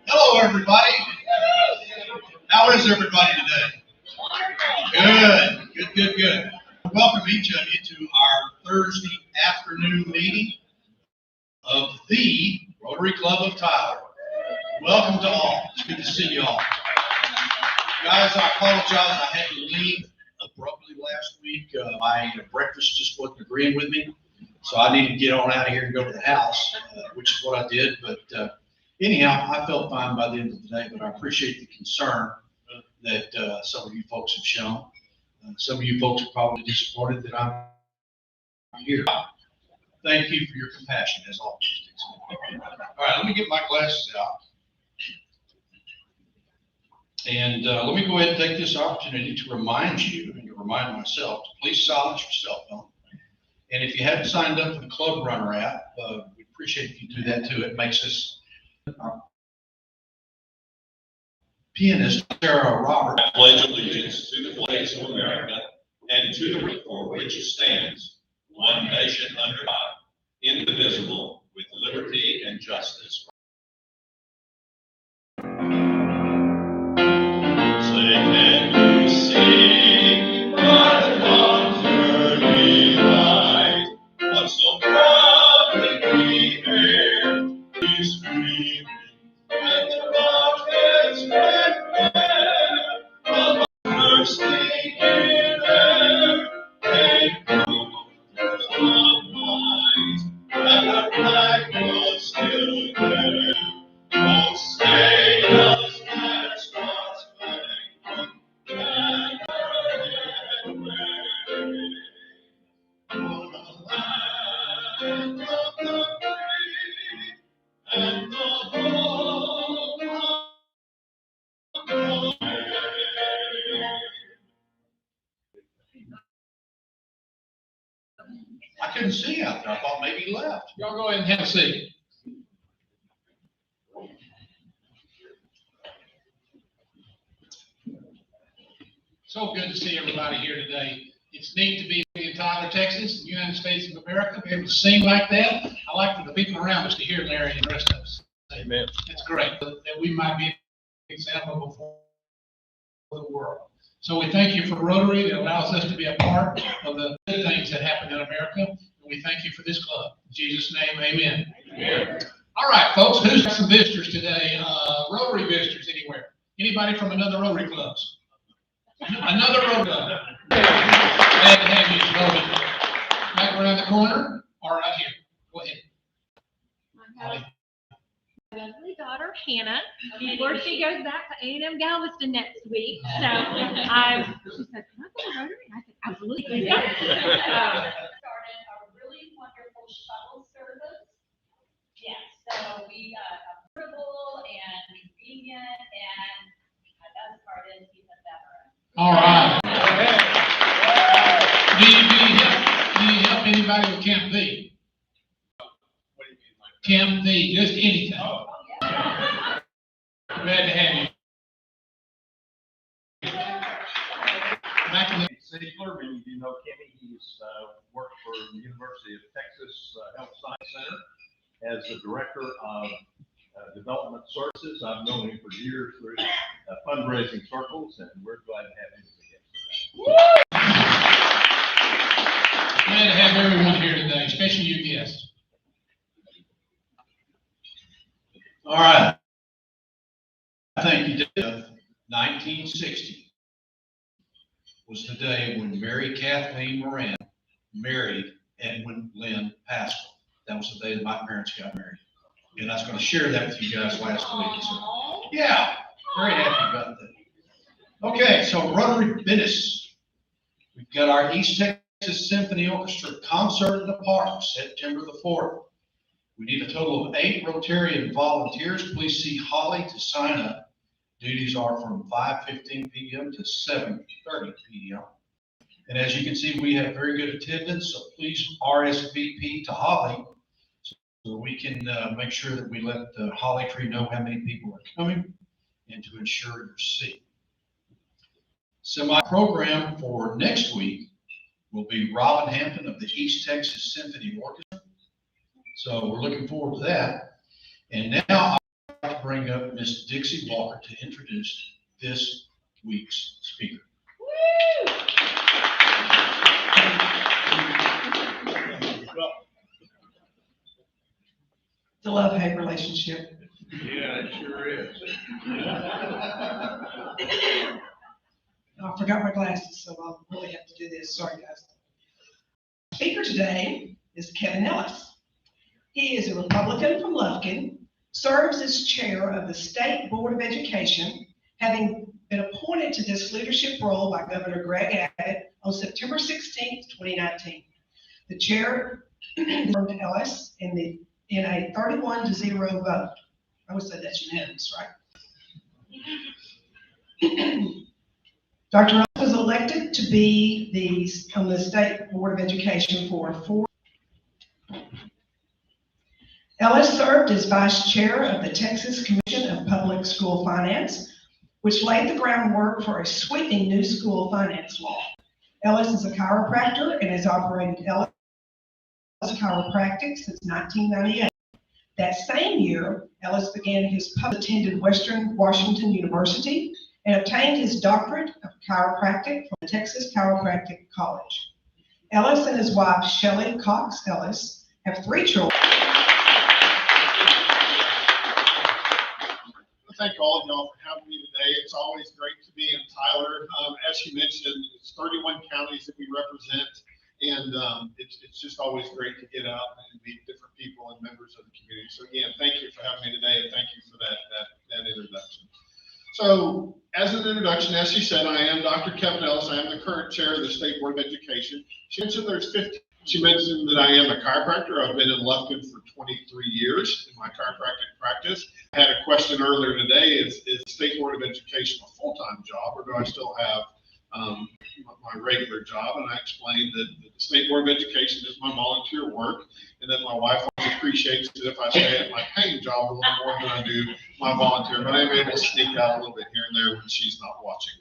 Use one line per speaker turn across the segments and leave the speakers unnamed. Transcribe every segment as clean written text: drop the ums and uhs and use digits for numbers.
Hello, everybody. How is everybody today? Good. I welcome each of you to our Thursday afternoon meeting of the Rotary Club of Tyler. Welcome to all. It's good to see you all. Guys, I apologize. I had to leave abruptly last week. My breakfast just wasn't agreeing with me. So I needed to get on out of here and go to the house, which is what I did. But anyhow, I felt fine by the end of the day, but I appreciate the concern that some of you folks have shown. Some of you folks are probably disappointed that I'm here. Thank you for your compassion, as always. All right, let me get my glasses out. And let me go ahead and take this opportunity to remind you and to remind myself to please silence your cell phone. And if you haven't signed up for the Club Runner app, we appreciate if you do that too. It makes us pianist Sarah Robert.
I pledge allegiance to the flag of America and to the republic for which it stands, one nation under God, indivisible, with liberty and justice. Say, can you see my conquering light? What so proudly prepared is free, and the rockets prepare the thirsty in air, and prove the light that our flag was still there. Oh, stay us past God's flag, and for the land of the free and the home of the brave.
I couldn't see out there. I thought maybe he left.
Y'all go ahead and have a seat. So good to see everybody here today. It's neat to be in Tyler, Texas, the United States of America, be able to sing like that. I like for the people around us to hear Larry and the rest of us.
Amen.
It's great that we might be an example for the world. So we thank you for Rotary that allows us to be a part of the good things that happen in America. And we thank you for this club. In Jesus' name, amen.
Amen.
All right, folks, who's got some visitors today? Rotary visitors anywhere? Anybody from another Rotary clubs? Another Rotary club. Glad to have you, Slogan. Back around the corner or right here? Go ahead.
I have a lovely daughter, Hannah, before she goes back to A&M Galveston next week. So she said, can I go to Rotary? And I said, absolutely. Started a really wonderful shuttle service. Yes, so we affordable and convenient, and the best part is
All right. Do you help anybody with Camp V? Camp V, just anything. Glad to have you. Back in the
Sigler, many of you know Kenny. He's worked for the University of Texas Health Science Center as the director of development services. I've known him for years through fundraising circles, and we're glad to have him today.
Glad to have everyone here today, especially you guests.
All right. Thank you, Dave. 1960 was the day when Mary Kathleen Moran married Edwin Lynn Pascal. That was the day that my parents got married. And I was going to share that with you guys last week. So, yeah, very happy about that. Okay, so Rotary business. We've got our East Texas Symphony Orchestra concert in the park, September the 4th. We need a total of 8 Rotarian volunteers. Please see Holly to sign up. Duties are from 5:15 p.m. to 7:30 p.m. And as you can see, we have very good attendance, so please RSVP to Holly so we can make sure that we let the Holly Tree know how many people are coming and to ensure your seat. Semi-program for next week will be Robin Hampton of the East Texas Symphony Orchestra. So we're looking forward to that. And now I'd like to bring up Miss Dixie Walker to introduce this week's speaker.
It's a love-hate relationship.
Yeah, it sure is.
I forgot my glasses, so I'll really have to do this. Sorry, guys. Speaker today is Kevin Ellis. He is a Republican from Lufkin, serves as chair of the State Board of Education, having been appointed to this leadership role by Governor Greg Abbott on September 16, 2019. The chair confirmed Ellis in a 31-0 vote. I would say that's unanimous, right? Dr. Ellis was elected to be on the State Board of Education for 4. Ellis served as vice chair of the Texas Commission of Public School Finance, which laid the groundwork for a sweeping new school finance law. Ellis is a chiropractor and has operated Ellis Chiropractic since 1998. That same year, Ellis began attended Western Washington University and obtained his doctorate of chiropractic from the Texas Chiropractic College. Ellis and his wife, Shelley Cox Ellis, have 3 children.
Thank all of y'all for having me today. It's always great to be in Tyler. As you mentioned, it's 31 counties that we represent, and it's just always great to get out and meet different people and members of the community. So again, thank you for having me today, and thank you for that introduction. So as an introduction, as she said, I am Dr. Kevin Ellis. I am the current chair of the State Board of Education. She mentioned there's 50. She mentioned that I am a chiropractor. I've been in Lufkin for 23 years in my chiropractic practice. I had a question earlier today, is State Board of Education a full-time job, or do I still have my regular job? And I explained that the State Board of Education is my volunteer work, and that my wife always appreciates it if I stay at my paying job a little more than I do my volunteer, but I'm able to sneak out a little bit here and there when she's not watching.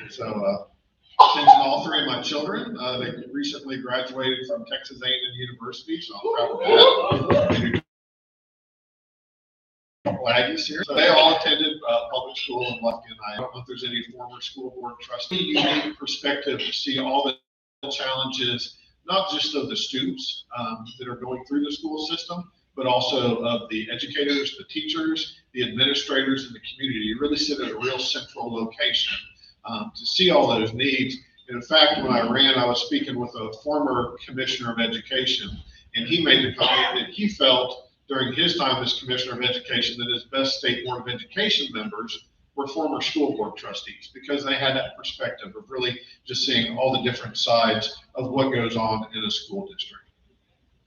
So, mentioned all 3 of my children. They recently graduated from Texas A&M University, so I'm proud of that. Aggies here. So they all attended public school in Lufkin. I don't know if there's any former school board trustee. Unique perspective to see all the challenges, not just of the students that are going through the school system, but also of the educators, the teachers, the administrators, and the community. You really sit at a real central location to see all those needs. And in fact, when I ran, I was speaking with a former commissioner of education, and he made the comment that he felt during his time as commissioner of education that his best State Board of Education members were former school board trustees, because they had that perspective of really just seeing all the different sides of what goes on in a school district.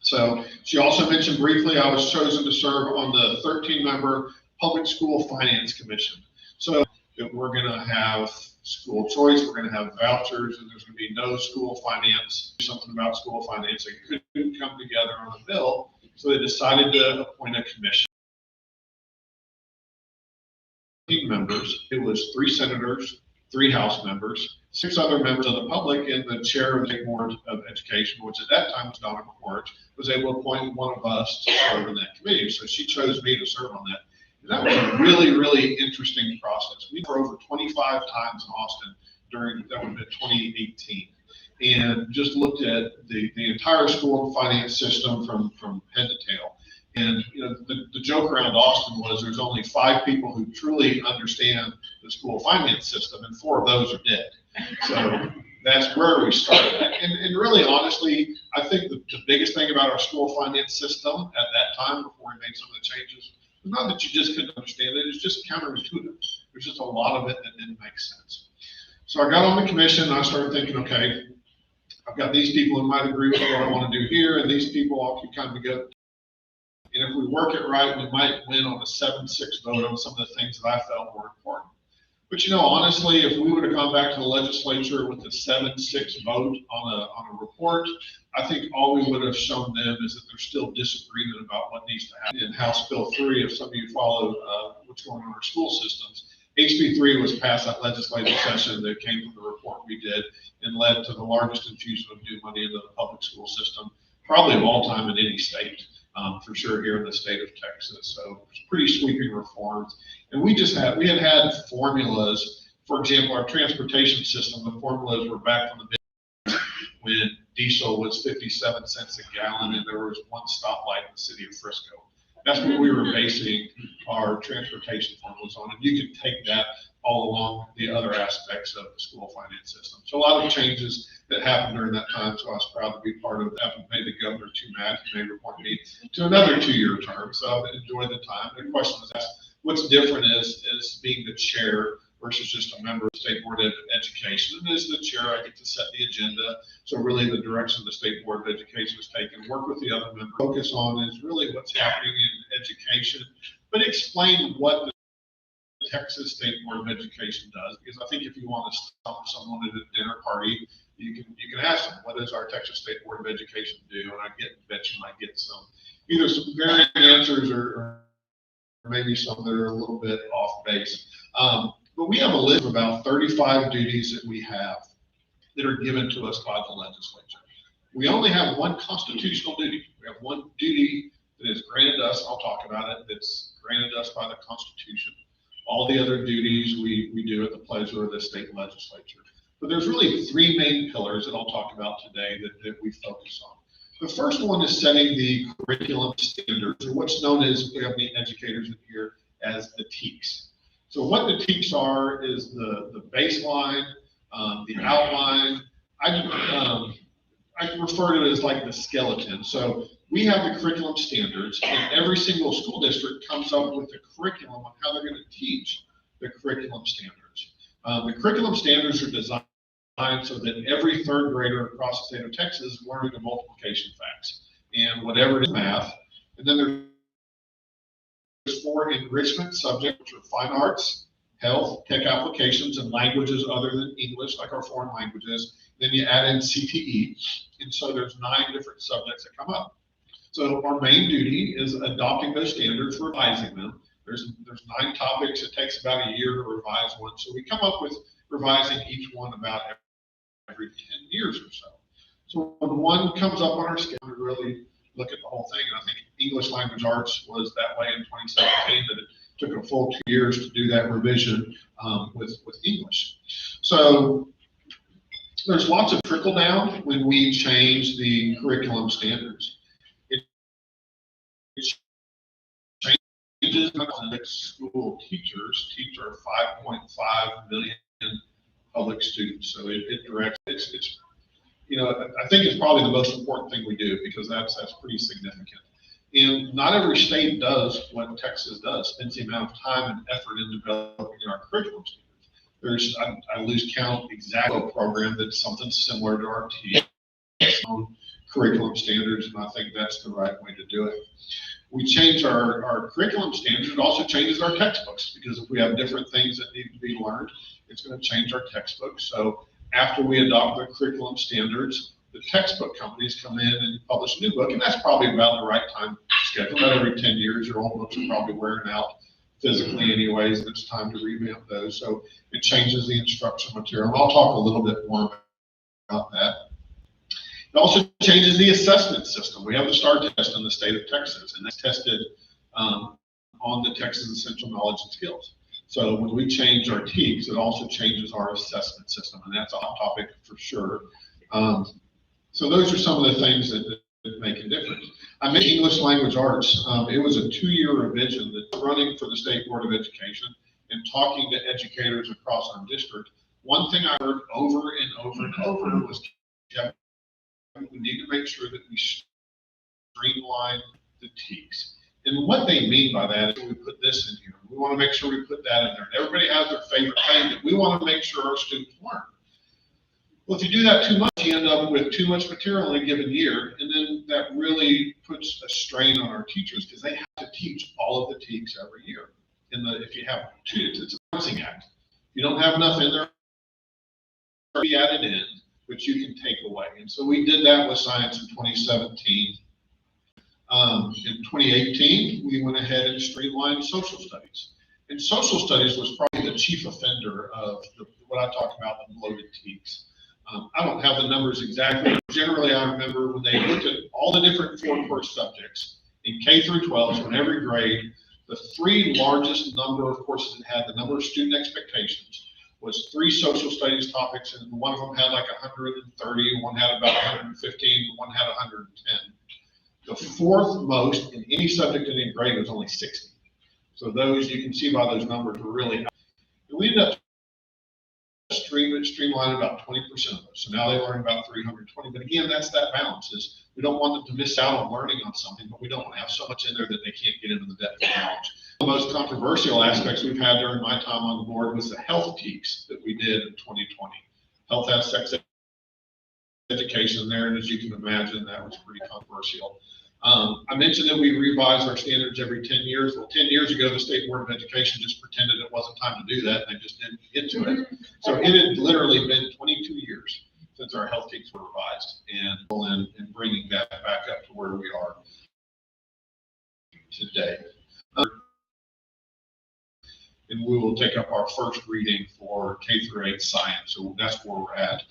So she also mentioned briefly, I was chosen to serve on the 13-member Public School Finance Commission. So we're going to have school choice, we're gonna have vouchers, and there's gonna be no school finance, something about school finance. They couldn't come together on a bill, so they decided to appoint a commission. Members, it was 3 senators, 3 House members, 6 other members of the public, and the chair of the Board of Education, which at that time was Donna McCourt, was able to appoint one of us to serve in that committee. So she chose me to serve on that. And that was a really, really interesting process. We were over 25 times in Austin during, that would have been 2018. And just looked at the entire school finance system from head to tail. And you know, the joke around Austin was there's only 5 people who truly understand the school finance system, and 4 of those are dead. So that's where we started. And really, honestly, I think the biggest thing about our school finance system at that time, before we made some of the changes, was not that you just couldn't understand it, it's just counterintuitive. There's just a lot of it that didn't make sense. So I got on the commission and I started thinking, okay, I've got these people who might agree with what I want to do here, and these people all can come together. And if we work it right, we might win on a 7-6 vote on some of the things that I felt were important. But you know, honestly, if we would have gone back to the legislature with a 7-6 vote on a report, I think all we would have shown them is that there's still disagreement about what needs to happen. In House Bill 3, if some of you follow what's going on in our school systems, HB 3 was passed that legislative session that came from the report we did and led to the largest infusion of new money into the public school system, probably of all time in any state. For sure here in the state of Texas. So it's pretty sweeping reforms. And we had formulas. For example, our transportation system, the formulas were back from the mid when diesel was 57 cents a gallon and there was one stoplight in the city of Frisco. That's what we were basing our transportation formulas on. And you can take that all along the other aspects of the school finance system. So a lot of changes that happened during that time. So I was proud to be part of that. Made the governor too mad. He may report me to another 2-year term. So I've enjoyed the time. The question was asked, what's different is being the chair versus just a member of the State Board of Education. And as the chair, I get to set the agenda. So really the direction the State Board of Education is taking, work with the other members. Focus on is really what's happening in education, but explain what the Texas State Board of Education does. Because I think if you want to stump someone at a dinner party, you can ask them, what does our Texas State Board of Education do? And I bet you might get either some varying answers or maybe some that are a little bit off base. But we have a list of about 35 duties that we have that are given to us by the legislature. We only have one constitutional duty. We have one duty that is granted us, I'll talk about it, that's granted us by the Constitution. All the other duties we do at the pleasure of the state legislature. But there's really 3 main pillars that I'll talk about today that we focus on. The first one is setting the curriculum standards, or what's known as, we have many educators in here, as the TEKS. So what the TEKS are is the baseline, the outline. I refer to it as like the skeleton. So we have the curriculum standards, and every single school district comes up with a curriculum on how they're going to teach the curriculum standards. The curriculum standards are designed so that every 3rd grader across the state of Texas is learning the multiplication facts and whatever it is, math. And then there's 4 enrichment subjects, which are fine arts, health, tech applications, and languages other than English, like our foreign languages. Then you add in CTE, and so there's 9 different subjects that come up. So our main duty is adopting those standards, revising them. There's 9 topics. It takes about a year to revise one. So we come up with revising each one about every 10 years or so. So when one comes up on our scale, we really look at the whole thing. And I think English language arts was that way in 2017, that it took a full 2 years to do that revision with English. So there's lots of trickle down when we change the curriculum standards. It changes that school teachers teach our 5.5 million public students. So it directs, it's you know, I think it's probably the most important thing we do, because that's pretty significant. And not every state does what Texas does, spends the amount of time and effort in developing our curriculum standards. There's, I lose count exactly a program that's something similar to our curriculum standards, and I think that's the right way to do it. We change our curriculum standards. It also changes our textbooks, because if we have different things that need to be learned, it's going to change our textbooks. So after we adopt the curriculum standards, the textbook companies come in and publish a new book, and that's probably about the right time schedule. About every 10 years, your old books are probably wearing out physically anyways, and it's time to revamp those. So it changes the instructional material. And I'll talk a little bit more about that. It also changes the assessment system. We have the STAR test in the state of Texas, and that's tested on the Texas Essential Knowledge and Skills. So when we change our TEKS, it also changes our assessment system, and that's a hot topic for sure. So those are some of the things that make a difference. I mentioned English language arts. It was a 2-year revision that's running for the State Board of Education and talking to educators across our district. One thing I heard over and over and over was, we need to make sure that we streamline the TEKS. And what they mean by that is we put this in here. We want to make sure we put that in there. And everybody has their favorite thing that we want to make sure our students learn. Well, if you do that too much, you end up with too much material in a given year, and then that really puts a strain on our teachers, because they have to teach all of the TEKS every year. If you have two, it's a balancing act. If you don't have enough in there, be added in, which you can take away. And so we did that with science in 2017. In 2018, we went ahead and streamlined social studies. And social studies was probably the chief offender of what I talk about, the bloated TEKS. I don't have the numbers exactly. Generally, I remember when they looked at all the different 4-course subjects in K through 12, so in every grade, the 3 largest number of courses it had, the number of student expectations, was 3 social studies topics, and one of them had like 130, one had about 115, one had 110. The 4th most in any subject in any grade was only 60. So those, you can see by those numbers, were really high. And we ended up streamlining about 20% of those. So now they learn about 320. But again, that's that balance. Is we don't want them to miss out on learning on something, but we don't want to have so much in there that they can't get into the depth of knowledge. The most controversial aspects we've had during my time on the board was the health TEKS that we did in 2020. Health has sex education there, and as you can imagine, that was pretty controversial. I mentioned that we revise our standards every 10 years. Well, 10 years ago, the State Board of Education just pretended it wasn't time to do that, and they just didn't get to it. So it had literally been 22 years since our health TEKS were revised, and bringing that back up to where we are today. And we will take up our first reading for K through 8 science. So that's where we're at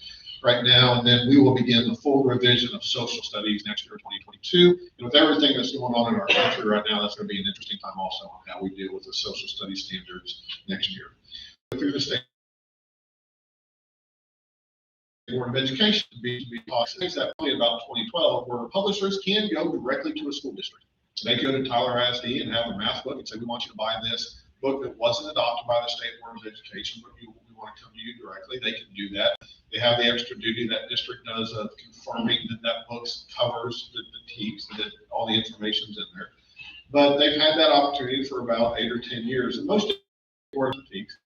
right now. And then we will begin the full revision of social studies next year, 2022. And with everything that's going on in our country right now, that's going to be an interesting time also on how we deal with the social studies standards next year. Through the State Board of Education, be policies that only about 2012, where publishers can go directly to a school district. They go to Tyler ISD and have a math book and say, we want you to buy this book that wasn't adopted by the State Board of Education, but we want to come to you directly. They can do that. They have the extra duty that district does of confirming that that book covers the TEKS, that all the information's in there. But they've had that opportunity for about 8 or 10 years. And most boards of TEKS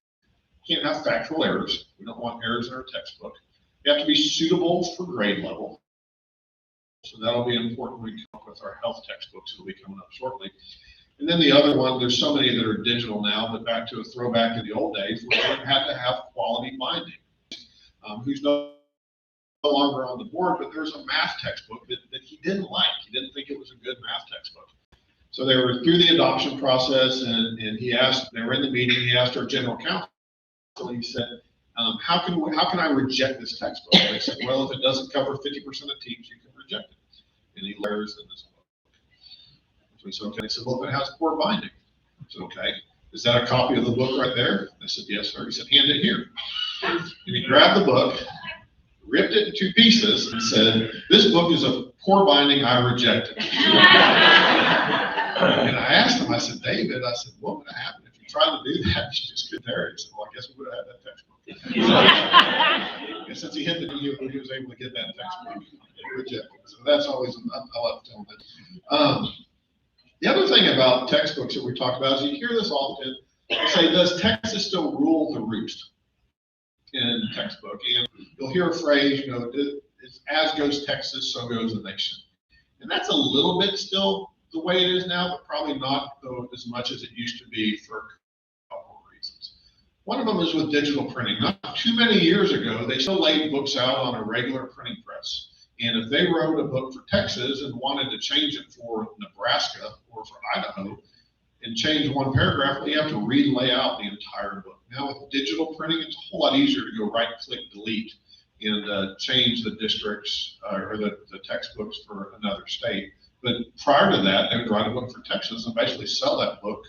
can't have factual errors. We don't want errors in our textbook. They have to be suitable for grade level. So that'll be important when we come up with our health textbooks that'll be coming up shortly. And then the other one, there's so many that are digital now, but back to a throwback in the old days, where we had to have quality binding. Who's no longer on the board, but there's a math textbook that he didn't like. He didn't think it was a good math textbook. So they were through the adoption process, and he asked, they were in the meeting, he asked our general counsel, he said, how can I reject this textbook? And they said, well, if it doesn't cover 50% of TEKS, you can reject it. And he learns in this book. So he said, okay. He said, well, if it has poor binding. I said, okay. Is that a copy of the book right there? I said, yes, sir. He said, hand it here. And he grabbed the book, ripped it in 2 pieces, and said, this book is a poor binding, I reject it. And I asked him, I said, David, I said, what would have happened if you tried to do that? You just couldn't there. He said, well, I guess we would have had that textbook. And since he hit the deal, he was able to get that textbook rejected. So that's always, I love telling that. The other thing about textbooks that we talk about is you hear this often, they say, does Texas still rule the roost in textbook? And you'll hear a phrase, you know, it's as goes Texas, so goes the nation. And that's a little bit still the way it is now, but probably not though as much as it used to be for a couple of reasons. One of them is with digital printing. Not too many years ago, they still laid books out on a regular printing press. And if they wrote a book for Texas and wanted to change it for Nebraska or for Idaho and change one paragraph, well, you have to relay out the entire book. Now with digital printing, it's a whole lot easier to go right click delete and change the districts or the textbooks for another state. But prior to that, they would write a book for Texas and basically sell that book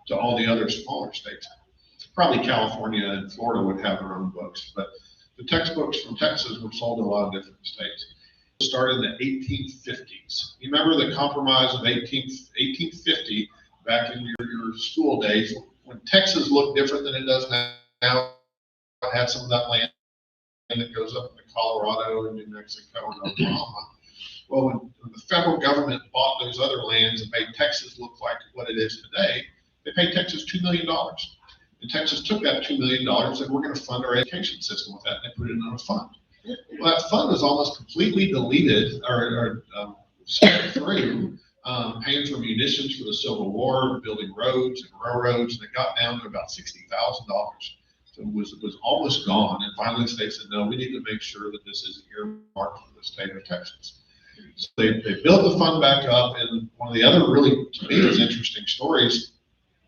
to all the other smaller states. Probably California and Florida would have their own books, but the textbooks from Texas were sold to a lot of different states. It started in the 1850s. You remember the Compromise of 1850 back in your school days when Texas looked different than it does now. It had some of that land that goes up into Colorado and New Mexico and Oklahoma. Well, when the federal government bought those other lands and made Texas look like what it is today, they paid Texas $2 million. And Texas took that $2 million and said, we're going to fund our education system with that. And they put it in a fund. Well, that fund was almost completely deleted or spent through paying for munitions for the Civil War, building roads and railroads, and it got down to about $60,000. So it was almost gone. And finally, the state said, no, we need to make sure that this is earmarked for the state of Texas. So they built the fund back up. And one of the other really, to me, was interesting stories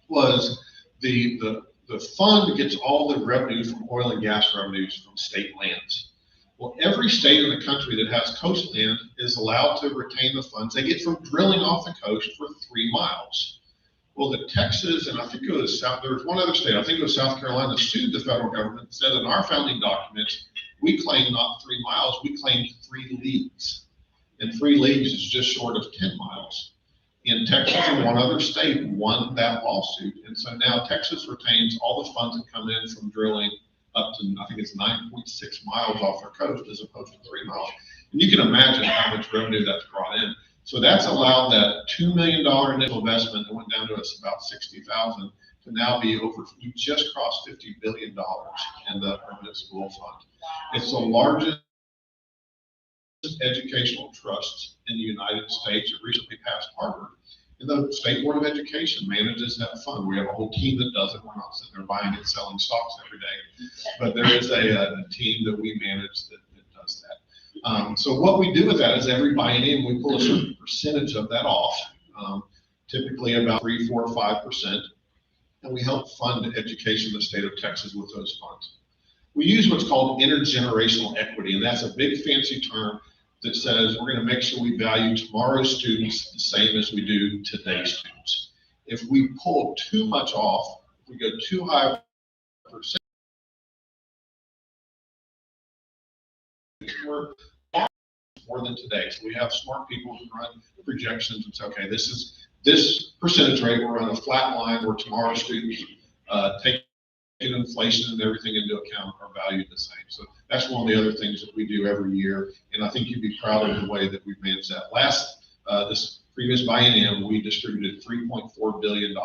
was the fund gets all the revenue from oil and gas revenues from state lands. Well, every state in the country that has coastland is allowed to retain the funds they get from drilling off the coast for 3 miles. Well, the Texas, and I think it was there was one other state, I think it was South Carolina, sued the federal government and said in our founding documents, we claim not 3 miles, we claimed 3 leagues. And 3 leagues is just short of 10 miles. And Texas and one other state won that lawsuit. And so now Texas retains all the funds that come in from drilling up to, I think it's 9.6 miles off their coast as opposed to 3 miles. And you can imagine how much revenue that's brought in. So that's allowed that $2 million initial investment that went down to us about 60,000 to now be over, we just crossed $50 billion in the permanent school fund. It's the largest educational trust in the United States. It recently passed Harvard. And the State Board of Education manages that fund. We have a whole team that does it. We're not sitting there buying and selling stocks every day. But there is a team that we manage that does that. So what we do with that is every biennium we pull a certain percentage of that off, typically about 3, 4, 5%. And we help fund education in the state of Texas with those funds. We use what's called intergenerational equity, and that's a big fancy term that says we're going to make sure we value tomorrow's students the same as we do today's students. If we pull too much off, if we go too high percent, we're more than today. So we have smart people who run projections and say, okay, this percentage rate, we're on a flat line where tomorrow's students take inflation and everything into account are valued the same. So that's one of the other things that we do every year. And I think you'd be proud of the way that we've managed that. This previous biennium, we distributed $3.4 billion